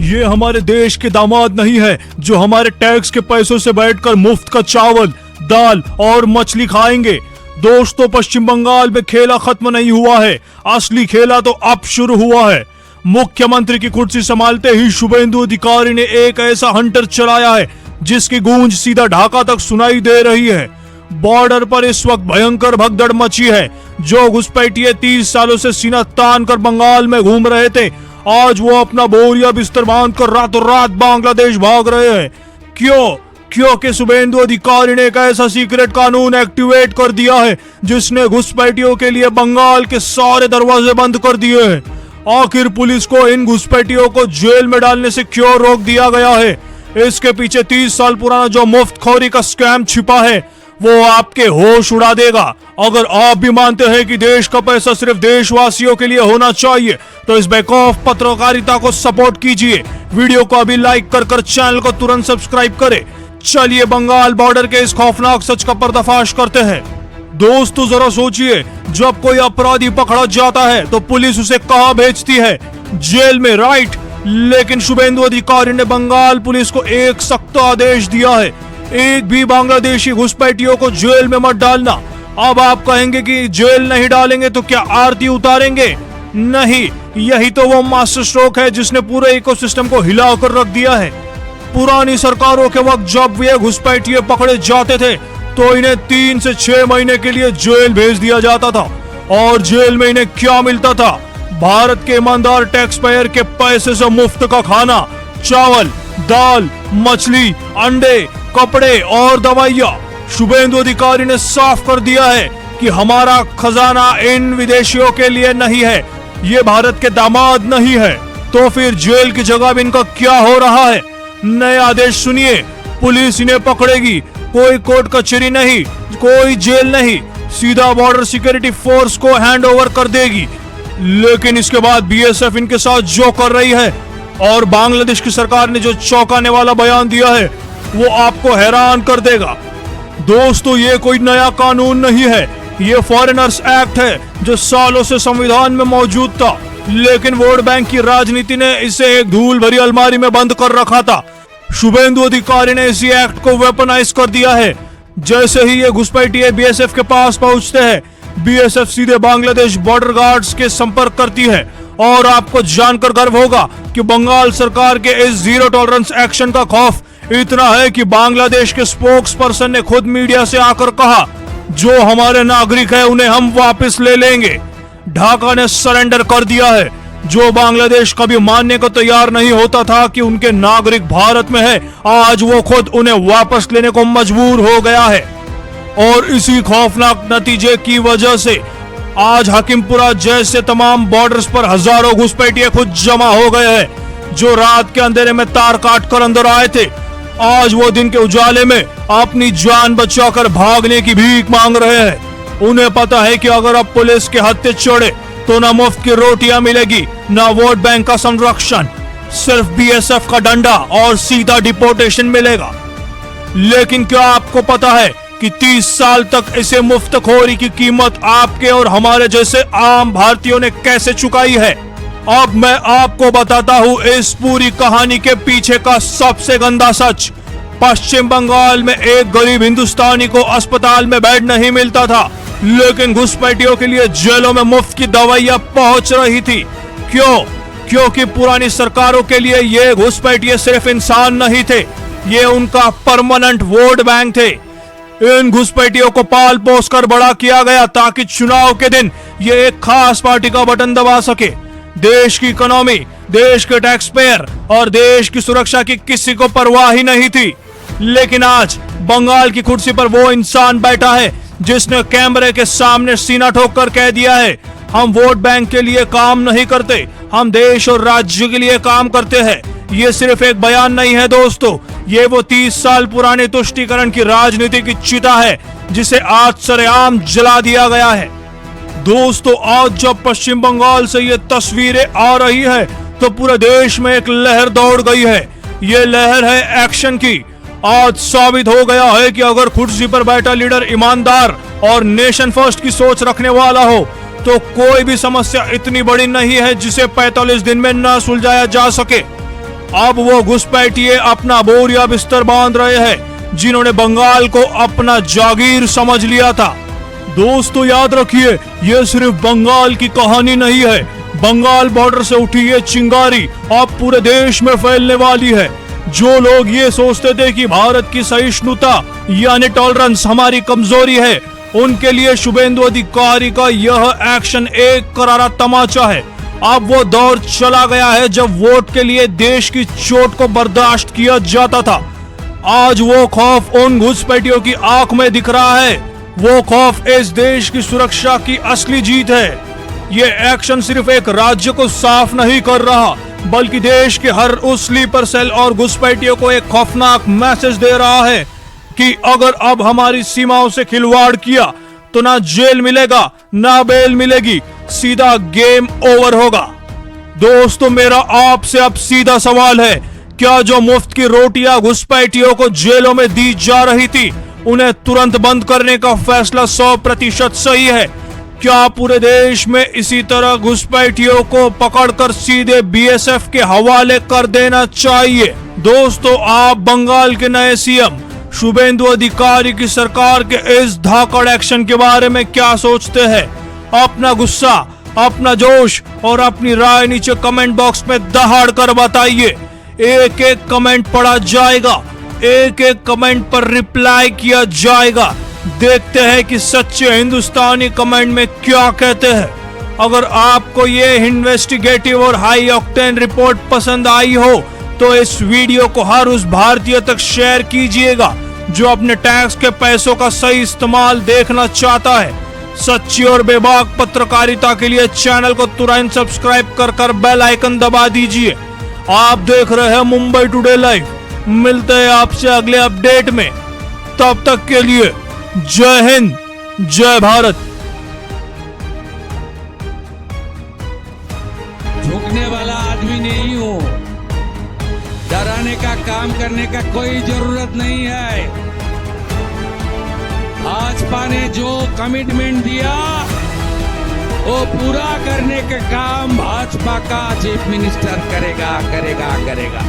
ये हमारे देश के दामाद नहीं है जो हमारे टैक्स के पैसों से बैठकर मुफ्त का चावल, दाल और मछली खाएंगे। दोस्तों, पश्चिम बंगाल में खेला खत्म नहीं हुआ है, असली खेला तो अब शुरू हुआ है। मुख्यमंत्री की कुर्सी संभालते ही शुभेंदु अधिकारी ने एक ऐसा हंटर चलाया है जिसकी गूंज सीधा ढाका तक सुनाई दे रही है। बॉर्डर पर इस वक्त भयंकर भगदड़ मची है। जो घुसपैठिए 30 सालों से सीना तान कर बंगाल में घूम रहे थे, आज वो अपना बोरिया बिस्तर बांध कर रातों रात बांग्लादेश भाग रहे हैं। क्योंकि शुभेंदु अधिकारी ने एक ऐसा सीक्रेट कानून एक्टिवेट कर दिया है जिसने घुसपैठियों के लिए बंगाल के सारे दरवाजे बंद कर दिए हैं। आखिर पुलिस को इन घुसपैठियों को जेल में डालने से क्यों रोक दिया गया है? इसके पीछे 30 साल पुराना जो मुफ्तखोरी का स्कैम छिपा है वो आपके होश उड़ा देगा। अगर आप भी मानते हैं कि देश का पैसा सिर्फ देशवासियों के लिए होना चाहिए तो इस बेखौफ पत्रकारिता को सपोर्ट कीजिए। वीडियो को अभी लाइक कर चैनल को तुरंत सब्सक्राइब करें। चलिए बंगाल बॉर्डर के इस खौफनाक सच का पर्दाफाश करते हैं। दोस्तों, जरा सोचिए, जब कोई अपराधी पकड़ा जाता है तो पुलिस उसे कहां भेजती है? जेल में, राइट। लेकिन शुभेंदु अधिकारी ने बंगाल पुलिस को एक सख्त आदेश दिया है, एक भी बांग्लादेशी घुसपैठियों को जेल में मत डालना। अब आप कहेंगे कि जेल नहीं डालेंगे तो क्या आरती उतारेंगे? नहीं, यही तो वो मास्टर स्ट्रोक है जिसने पूरे इकोसिस्टम को हिलाकर रख दिया है। पुरानी सरकारों के वक्त जब ये घुसपैठिए पकड़े जाते थे तो इन्हें 3 से 6 महीने के लिए जेल भेज दिया जाता था। और जेल में इन्हें क्या मिलता था? भारत के ईमानदार टैक्स पेयर के पैसे से मुफ्त का खाना, चावल, दाल, मछली, अंडे, कपड़े और दवाइयाँ। शुभेंदु अधिकारी ने साफ कर दिया है कि हमारा खजाना इन विदेशियों के लिए नहीं है, ये भारत के दामाद नहीं है। तो फिर जेल की जगह इनका क्या हो रहा है? नए आदेश सुनिए, पुलिस इन्हें पकड़ेगी, कोई कोर्ट कचहरी नहीं, कोई जेल नहीं, सीधा बॉर्डर सिक्योरिटी फोर्स को हैंड ओवर कर देगी। लेकिन इसके बाद बीएसएफ इनके साथ जो कर रही है और बांग्लादेश की सरकार ने जो चौंकाने वाला बयान दिया है वो आपको हैरान कर देगा। दोस्तों, ये कोई नया कानून नहीं है, ये फॉरेनर्स एक्ट है जो सालों से संविधान में मौजूद था, लेकिन वोट बैंक की राजनीति ने इसे एक धूल भरी अलमारी में बंद कर रखा था। शुभेंदु अधिकारी ने इसी एक्ट को वेपनाइज कर दिया है। जैसे ही ये घुसपैठिए बीएसएफ के पास पहुंचते हैं, बीएसएफ सीधे बांग्लादेश बॉर्डर गार्ड्स के संपर्क करती है। और आपको जानकर गर्व होगा कि बंगाल सरकार के इस जीरो टॉलरेंस एक्शन का खौफ इतना है कि बांग्लादेश के स्पोक्स पर्सन ने खुद मीडिया से आकर कहा, जो हमारे नागरिक है उन्हें हम वापस ले लेंगे। ढाका ने सरेंडर कर दिया है। जो बांग्लादेश कभी मानने को तैयार नहीं होता था कि उनके नागरिक भारत में है, आज वो खुद उन्हें वापस लेने को मजबूर हो गया है। और इसी खौफनाक नतीजे की वजह से आज हकीमपुरा जैसे तमाम बॉर्डर्स पर हजारों घुसपैठिए खुद जमा हो गए हैं। जो रात के अंधेरे में तार काट कर अंदर आए थे, आज वो दिन के उजाले में अपनी जान बचाकर भागने की भीख मांग रहे हैं। उन्हें पता है कि अगर अब पुलिस के हत्थे चढ़े तो ना मुफ्त की रोटियां मिलेगी, ना वोट बैंक का संरक्षण, सिर्फ बीएसएफ का डंडा और सीधा डिपोर्टेशन मिलेगा। लेकिन क्या आपको पता है कि 30 साल तक इसे मुफ्तखोरी की कीमत आपके और हमारे जैसे आम भारतीयों ने कैसे चुकाई है? अब मैं आपको बताता हूँ इस पूरी कहानी के पीछे का सबसे गंदा सच। पश्चिम बंगाल में एक गरीब हिंदुस्तानी को अस्पताल में बेड नहीं मिलता था, लेकिन घुसपैठियों के लिए जेलों में मुफ्त की दवाइयां पहुंच रही थी। क्यों? क्योंकि पुरानी सरकारों के लिए ये घुसपैठिए सिर्फ इंसान नहीं थे, ये उनका परमानेंट वोट बैंक थे। इन घुसपैठियों को पाल पोस कर बड़ा किया गया ताकि चुनाव के दिन ये एक खास पार्टी का बटन दबा सके। देश की इकोनॉमी, देश के टैक्स पेयर और देश की सुरक्षा की किसी को परवाह ही नहीं थी। लेकिन आज बंगाल की कुर्सी पर वो इंसान बैठा है जिसने कैमरे के सामने सीना ठोक कर कह दिया है, हम वोट बैंक के लिए काम नहीं करते, हम देश और राज्य के लिए काम करते हैं। ये सिर्फ एक बयान नहीं है दोस्तों, ये वो 30 साल पुराने तुष्टीकरण की राजनीति की चिता है जिसे आज सरेआम जला दिया गया है। दोस्तों, आज जब पश्चिम बंगाल से ये तस्वीरें आ रही है तो पूरे देश में एक लहर दौड़ गई है। ये लहर है एक्शन की। आज साबित हो गया है कि अगर कुर्सी पर बैठा लीडर ईमानदार और नेशन फर्स्ट की सोच रखने वाला हो तो कोई भी समस्या इतनी बड़ी नहीं है जिसे 45 दिन में न सुलझाया जा सके। अब वो घुसपैठिए अपना बोरिया बिस्तर बांध रहे हैं जिन्होंने बंगाल को अपना जागीर समझ लिया था। दोस्तों याद रखिए, ये सिर्फ बंगाल की कहानी नहीं है। बंगाल बॉर्डर से उठी ये चिंगारी अब पूरे देश में फैलने वाली है। जो लोग ये सोचते थे कि भारत की सहिष्णुता यानी टॉलरेंस हमारी कमजोरी है, उनके लिए शुभेंदु अधिकारी का यह एक्शन एक करारा तमाचा है। अब वो दौर चला गया है जब वोट के लिए देश की चोट को बर्दाश्त किया जाता था। आज वो खौफ उन घुसपैठियों की आंख में दिख रहा है। वो खौफ इस देश की सुरक्षा की असली जीत है। ये एक्शन सिर्फ एक राज्य को साफ नहीं कर रहा, बल्कि देश के हर उस स्लीपर सेल और घुसपैठियों को एक खौफनाक मैसेज दे रहा है कि अगर अब हमारी सीमाओं से खिलवाड़ किया तो ना जेल मिलेगा ना बेल मिलेगी, सीधा गेम ओवर होगा। दोस्तों मेरा आपसे अब सीधा सवाल है, क्या जो मुफ्त की रोटियां घुसपैठियों को जेलों में दी जा रही थी उन्हें तुरंत बंद करने का फैसला 100% सही है? क्या पूरे देश में इसी तरह घुसपैठियों को पकड़कर सीधे बीएसएफ के हवाले कर देना चाहिए? दोस्तों आप बंगाल के नए सीएम शुभेंदु अधिकारी की सरकार के इस धाकड़ एक्शन के बारे में क्या सोचते हैं? अपना गुस्सा, अपना जोश और अपनी राय नीचे कमेंट बॉक्स में दहाड़ कर बताइए। एक एक कमेंट पढ़ा जाएगा, एक एक कमेंट पर रिप्लाई किया जाएगा। देखते हैं कि सच्चे हिंदुस्तानी कमेंट में क्या कहते हैं। अगर आपको ये इन्वेस्टिगेटिव और हाई ऑक्टेन रिपोर्ट पसंद आई हो तो इस वीडियो को हर उस भारतीय तक शेयर कीजिएगा जो अपने टैक्स के पैसों का सही इस्तेमाल देखना चाहता है। सच्ची और बेबाक पत्रकारिता के लिए चैनल को तुरंत सब्सक्राइब कर बेल आइकन दबा दीजिए। आप देख रहे हैं मुंबई टुडे लाइव। मिलते हैं आपसे अगले अपडेट में, तब तक के लिए जय हिंद, जय भारत। झुकने वाला आदमी नहीं हूं, डराने का काम करने का कोई जरूरत नहीं है। भाजपा ने जो कमिटमेंट दिया वो पूरा करने का काम भाजपा का चीफ मिनिस्टर करेगा करेगा करेगा।